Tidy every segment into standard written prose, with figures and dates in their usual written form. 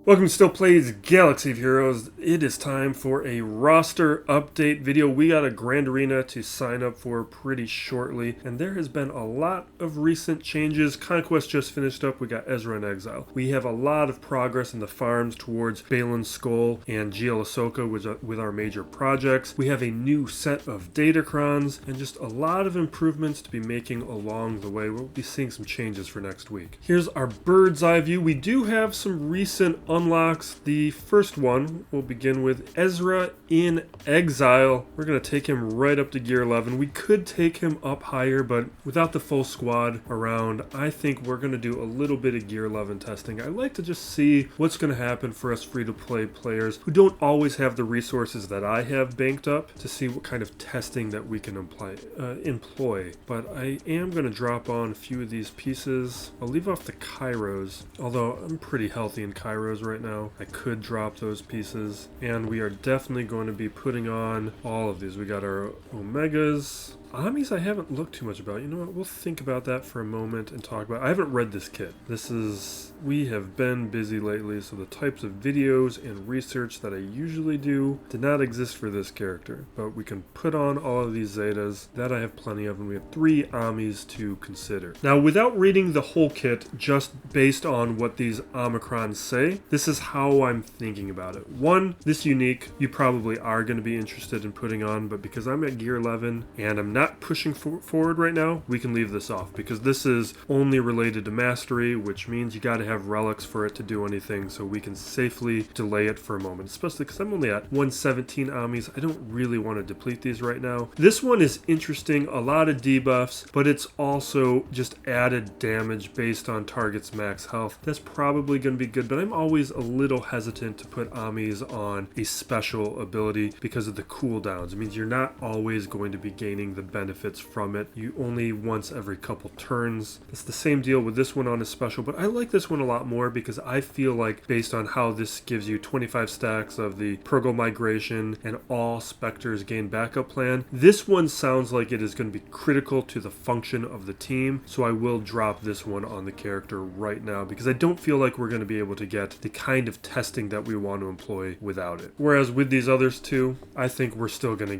Welcome to Still Plays Galaxy of Heroes. It is time for a roster update video. We got a Grand Arena to sign up for pretty shortly, and there has been a lot of recent changes. Conquest just finished up. We got Ezra and Exile. We have a lot of progress in the farms towards Baylan, Skoll, and GLAT with our major projects. We have a new set of Datacrons, and just a lot of improvements to be making along the way. We'll be seeing some changes for next week. Here's our bird's eye view. We do have some recent unlocks. The first one will begin with Ezra in Exile. We're going to take him right up to gear 11. We could take him up higher, but without the full squad around, I think we're going to do a little bit of gear 11 testing. I like to just see what's going to happen for us free-to-play players who don't always have the resources that I have banked up, to see what kind of testing that we can employ. But I am going to drop on a few of these pieces. I'll leave off the Kairos, although I'm pretty healthy in Kairos right now. I could drop those pieces, and we are definitely going to be putting on all of these. We got our Omegas. Amis I haven't looked too much about. You know what, we'll think about that for a moment and talk about it. I haven't read this kit. We have been busy lately, so the types of videos and research that I usually do did not exist for this character. But we can put on all of these Zetas. That I have plenty of, and we have 3 Amis to consider. Now, without reading the whole kit, just based on what these Omicrons say, this is how I'm thinking about it. 1, this unique, you probably are going to be interested in putting on, but because I'm at gear 11 and I'm not pushing forward right now, we can leave this off, because this is only related to mastery, which means you got to have relics for it to do anything, so we can safely delay it for a moment, especially because I'm only at 117 Amis. I don't really want to deplete these right now. This one is interesting, a lot of debuffs, but it's also just added damage based on target's max health. That's probably going to be good, but I'm always a little hesitant to put Amis on a special ability because of the cooldowns. It means you're not always going to be gaining the benefits from it. You only once every couple turns. It's the same deal with this one on a special, but I like this one a lot more because I feel like, based on how this gives you 25 stacks of the Purgle migration and all specters gain backup plan, this one sounds like it is going to be critical to the function of the team, so I will drop this one on the character right now because I don't feel like we're going to be able to get the kind of testing that we want to employ without it. Whereas with these others two, I think we're still going to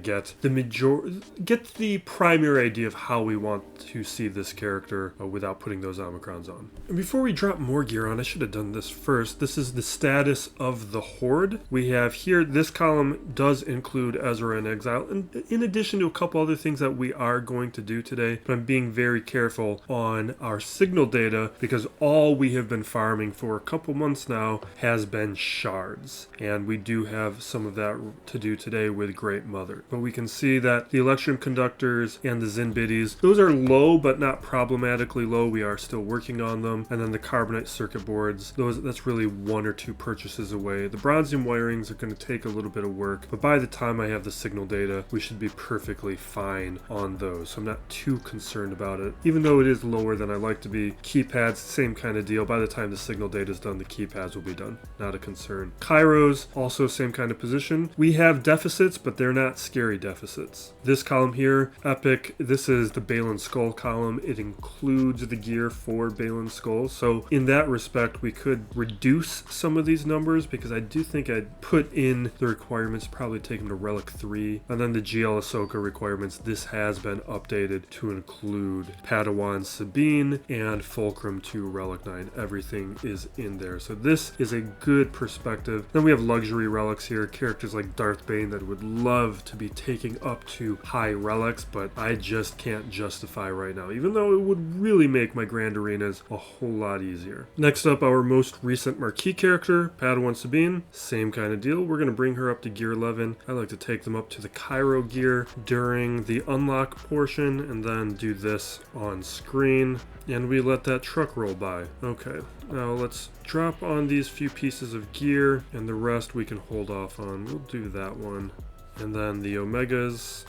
get the primary idea of how we want to see this character without putting those Omicrons on. And before we drop more gear on, I should have done this first. This is the status of the Horde. We have here, this column does include Ezra and Exile, and in addition to a couple other things that we are going to do today, but I'm being very careful on our signal data because all we have been farming for a couple months now has been shards, and we do have some of that to do today with Great Mother. But we can see that the Electrum Conductors and the Zin Biddies, those are low but not problematically low. We are still working on them. And then the Carbonite circuit boards, that's really 1 or 2 purchases away. The Bronzium wirings are going to take a little bit of work, but by the time I have the signal data, we should be perfectly fine on those. So I'm not too concerned about it, even though it is lower than I like to be. Keypads, same kind of deal. By the time the signal data is done, the keypads will be done. Not a concern. Kairos, also same kind of position. We have deficits, but they're not scary deficits. This column here, Epic, this is the Baylan Skoll column. It includes the gear for Baylan Skoll. So in that respect, we could reduce some of these numbers because I do think I'd put in the requirements, probably take them to Relic 3. And then the GLAT requirements, this has been updated to include Padawan Sabine and Fulcrum to Relic 9. Everything is in there. So this is a good perspective. Then we have luxury relics here, characters like Darth Bane that would love to be taking up to high relics, but I just can't justify right now, even though it would really make my Grand Arenas a whole lot easier. Next up, our most recent Marquees character, Padawan Sabine. Same kind of deal. We're going to bring her up to gear 11. I like to take them up to the Cairo gear during the unlock portion and then do this on screen. And we let that truck roll by. Okay, now let's drop on these few pieces of gear, and the rest we can hold off on. We'll do that one. And then the Omegas.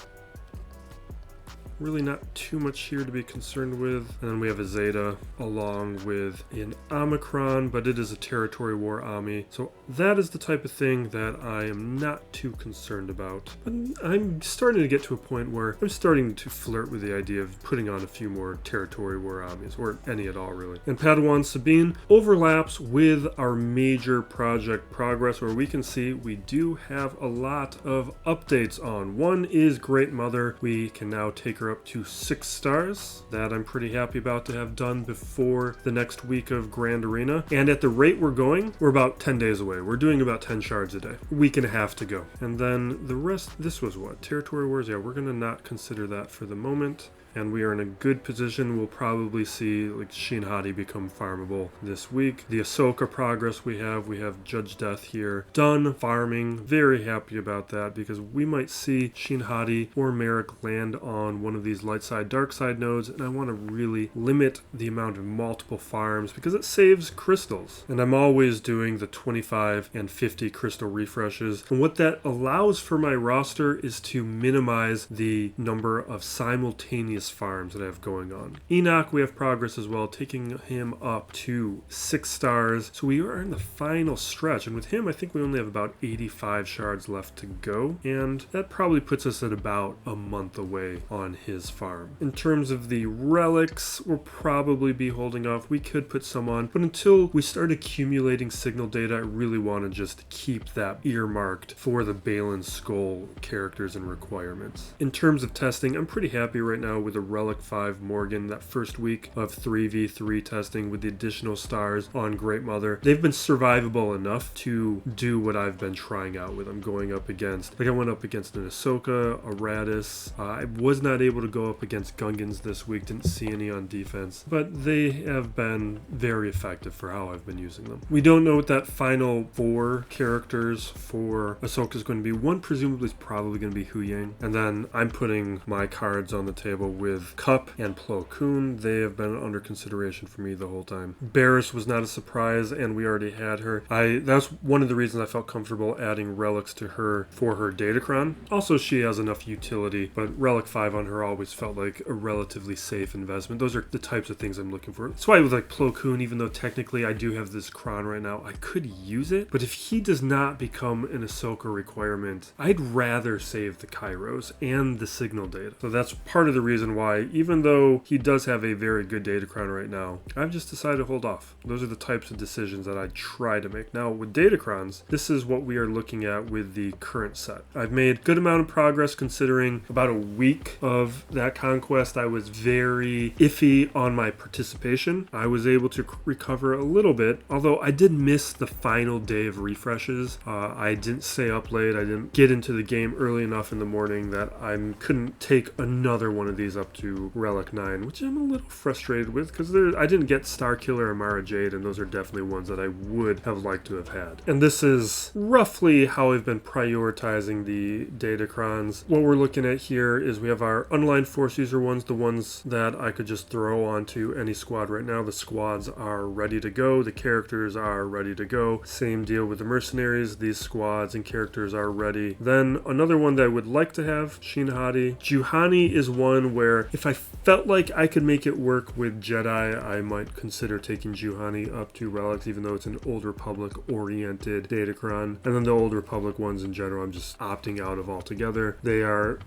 really not too much here to be concerned with. And then we have a Zeta along with an Omicron, but it is a territory war Ami. So that is the type of thing that I am not too concerned about. But I'm starting to get to a point where I'm starting to flirt with the idea of putting on a few more territory war Amis, or any at all really. And Padawan Sabine overlaps with our major project progress, where we can see we do have a lot of updates on. One is Great Mother. We can now take her up to 6 stars. That I'm pretty happy about to have done before the next week of Grand Arena. And at the rate we're going, we're about 10 days away. We're doing about 10 shards a day. A week and a half to go. And then the rest, this was what? Territory Wars? Yeah, we're going to not consider that for the moment. And we are in a good position. We'll probably see like Shin Hati become farmable this week. The Ahsoka progress we have Judge Death here. Done farming. Very happy about that, because we might see Shin Hati or Merrick land on one of these light side, dark side nodes, and I want to really limit the amount of multiple farms because it saves crystals. And I'm always doing the 25 and 50 crystal refreshes. And what that allows for my roster is to minimize the number of simultaneous farms that I have going on. Enoch, we have progress as well, taking him up to 6 stars. So we are in the final stretch, and with him I think we only have about 85 shards left to go, and that probably puts us at about a month away on his farm. In terms of the relics, we'll probably be holding off. We could put some on, but until we start accumulating signal data, I really want to just keep that earmarked for the Baylan Skoll characters and requirements. In terms of testing, I'm pretty happy right now with the Relic 5 Morgan, that first week of 3v3 testing with the additional stars on Great Mother. They've been survivable enough to do what I've been trying out with. I'm going up against, like I went up against an Ahsoka, a Radis. I was not able to go up against Gungans this week, didn't see any on defense, but they have been very effective for how I've been using them. We don't know what that final 4 characters for Ahsoka is going to be. One presumably is probably going to be Huyang, and then I'm putting my cards on the table with Cup and Plo Koon. They have been under consideration for me the whole time. Barriss was not a surprise, and we already had her. That's one of the reasons I felt comfortable adding relics to her for her Datacron. Also, she has enough utility, but Relic 5 on her always felt like a relatively safe investment. Those are the types of things I'm looking for. That's why with like Plo Koon, even though technically I do have this Kron right now, I could use it, but if he does not become an Ahsoka requirement, I'd rather save the Kairos and the signal data. So that's part of the reason why, even though he does have a very good Datacron right now, I've just decided to hold off. Those are the types of decisions that I try to make. Now with Datacrons, this is what we are looking at with the current set. I've made a good amount of progress considering about a week of that conquest. I was very iffy on my participation. I was able to recover a little bit, although I did miss the final day of refreshes. I didn't stay up late. I didn't get into the game early enough in the morning that I couldn't take another one of these up to Relic 9, which I'm a little frustrated with because I didn't get Starkiller and Mara Jade, and those are definitely ones that I would have liked to have had. And this is roughly how I've been prioritizing the Datacrons. What we're looking at here is we have our unaligned force user ones, the ones that I could just throw onto any squad right now. The squads are ready to go. The characters are ready to go. Same deal with the mercenaries. These squads and characters are ready. Then another one that I would like to have, Shin Hati. Juhani is one where if I felt like I could make it work with Jedi, I might consider taking Juhani up to Relics, even though it's an Old Republic oriented Datacron. And then the Old Republic ones in general, I'm just opting out of altogether.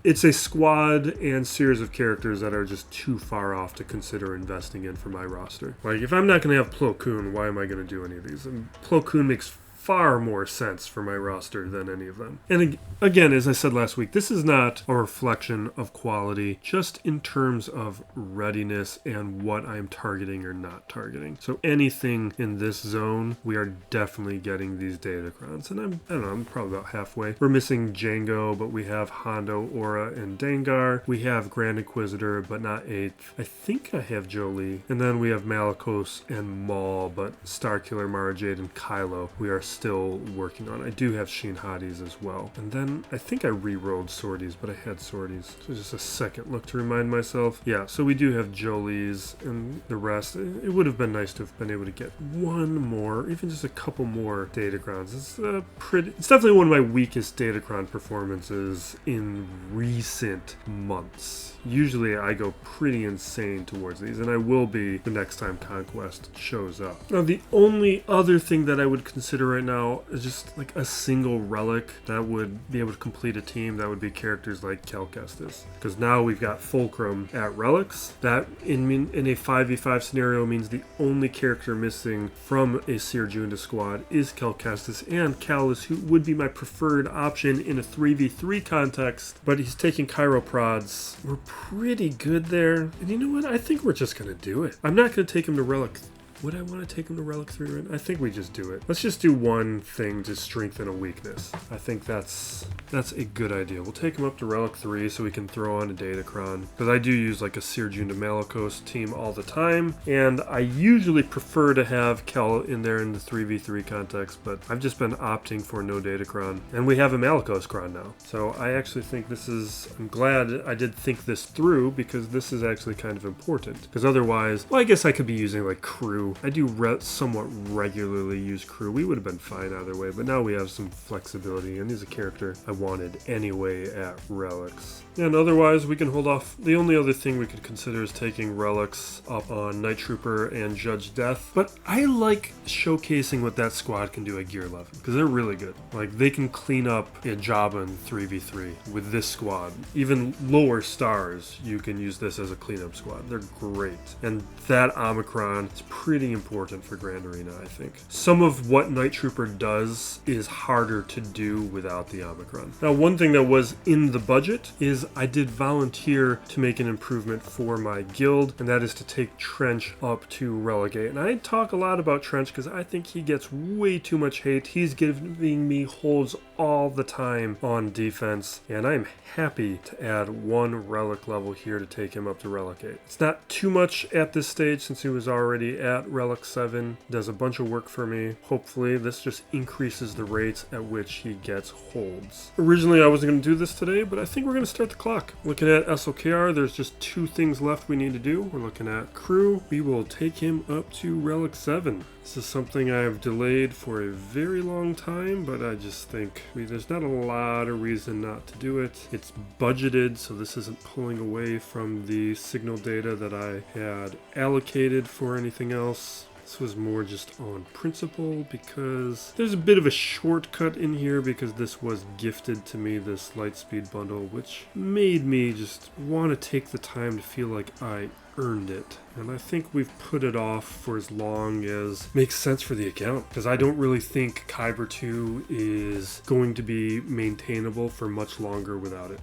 It's a squad and series of characters that are just too far off to consider investing in for my roster. Like, if I'm not going to have Plo Koon, why am I going to do any of these? And Plo Koon makes far more sense for my roster than any of them. And again, as I said last week, this is not a reflection of quality, just in terms of readiness and what I'm targeting or not targeting. So anything in this zone, we are definitely getting these Datacrons. And I'm probably about halfway. We're missing Django, but we have Hondo, Aura, and Dengar. We have Grand Inquisitor, but not 8th. I think I have Jolie. And then we have Malicos and Maul, but Starkiller, Mara Jade, and Kylo we are still working on. I do have Sheen Hotties as well. And then I think I re-rolled sorties, but I had sorties. So just a second look to remind myself. Yeah, so we do have Jolie's and the rest. It would have been nice to have been able to get one more, even just a couple more Datacrons. It's definitely one of my weakest Datacron performances in recent months. Usually I go pretty insane towards these, and I will be the next time Conquest shows up. Now, the only other thing that I would consider right now is just like a single relic that would be able to complete a team. That would be characters like Cal Kestis, because now we've got Fulcrum at relics. That in a 5v5 scenario means the only character missing from a Sirjunda squad is Cal Kestis, and Cal is who would be my preferred option in a 3v3 context, but he's taking Chiroprods. We're pretty good there. And you know what? I think we're just going to do it. I'm not going to take him to Relic. Would I want to take him to Relic 3 right now? I think we just do it. Let's just do one thing to strengthen a weakness. I think that's a good idea. We'll take him up to Relic 3 so we can throw on a Datacron. Because I do use like a Sirjunda Malicos team all the time. And I usually prefer to have Kel in there in the 3v3 context. But I've just been opting for no Datacron. And we have a Malicos Cron now. So I actually think I'm glad I did think this through, because this is actually kind of important. Because otherwise, well, I guess I could be using like Crew. I do somewhat regularly use Crew. We would have been fine either way, but now we have some flexibility, and he's a character I wanted anyway at Relics. And otherwise, we can hold off. The only other thing we could consider is taking Relics up on Night Trooper and Judge Death. But I like showcasing what that squad can do at Gear 11, because they're really good. Like, they can clean up a Jabba in 3v3 with this squad. Even lower stars, you can use this as a cleanup squad. They're great. And that Omicron is pretty important for Grand Arena, I think. Some of what Night Trooper does is harder to do without the Omicron. Now, one thing that was in the budget is I did volunteer to make an improvement for my guild, and that is to take Trench up to Relegate. And I talk a lot about Trench because I think he gets way too much hate. He's giving me holds all the time on defense, and I'm happy to add one relic level here to take him up to Relegate. It's not too much at this stage since he was already at Relic 7. Does a bunch of work for me. Hopefully this just increases the rates at which he gets holds. Originally I wasn't going to do this today, but I think we're going to start the clock. Looking at SLKR, there's just 2 things left we need to do. We're looking at Crew. We will take him up to Relic 7. This is something I've delayed for a very long time, but I just think there's not a lot of reason not to do it. It's budgeted, so this isn't pulling away from the signal data that I had allocated for anything else. This was more just on principle, because there's a bit of a shortcut in here because this was gifted to me, this Lightspeed bundle, which made me just want to take the time to feel like I earned it. And I think we've put it off for as long as makes sense for the account, because I don't really think Kyber 2 is going to be maintainable for much longer without it.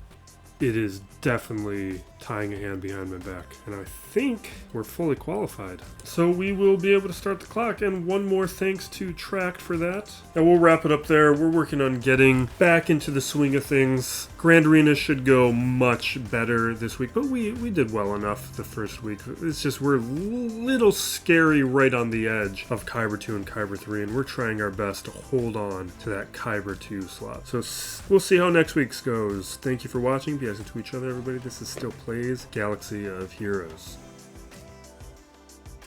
It is definitely tying a hand behind my back, and I think we're fully qualified. So we will be able to start the clock, and one more thanks to Tract for that. And we'll wrap it up there. We're working on getting back into the swing of things. Grand Arena should go much better this week, but we did well enough the first week. It's just we're a little scary right on the edge of Kyber 2 and Kyber 3, and we're trying our best to hold on to that Kyber 2 slot. So we'll see how next week's goes. Thank you for watching. Be nice to each other, everybody. This is Still Plays Galaxy of Heroes.